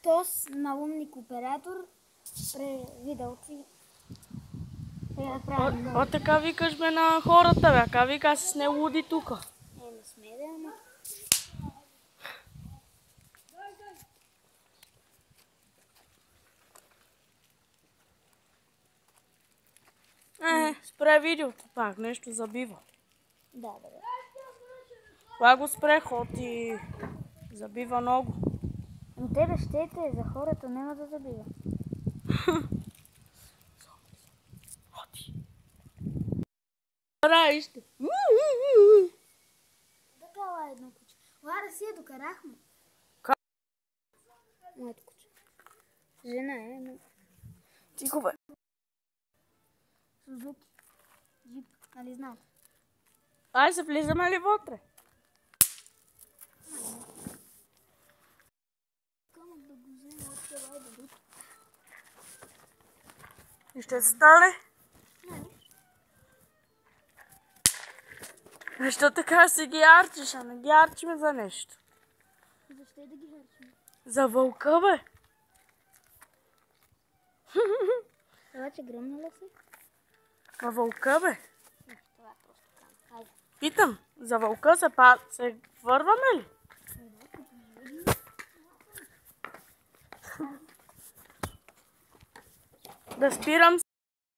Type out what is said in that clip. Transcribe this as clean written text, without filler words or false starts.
Тос, малумник оператор, видеоци. Така викаш бе на хората, бе. Ка вика, аз не луди тука. Не сме да, ама. Спре видеото пак, нещо забива. Да. Това го спре, ходи. Забива много. Тебе щете, за хората няма да забива. Ходи. Раище. Такава едно куче. Лара си я докарахме. Моето куче. Жена е, но... Тихо бе. Сузуки. Джип, нали знам? Ай се влизаме ли вътре? Камък да го взема от това и да бъде. И ще се стане? Защо така си ги арчиш, а не ги арчиме за нещо? Защо да ги харчим? За вълка, бе. Това, че гръмнала си? За вълка, бе. Това е просто камък. Хайде. Питам, за вълка се върваме ли? Да спирам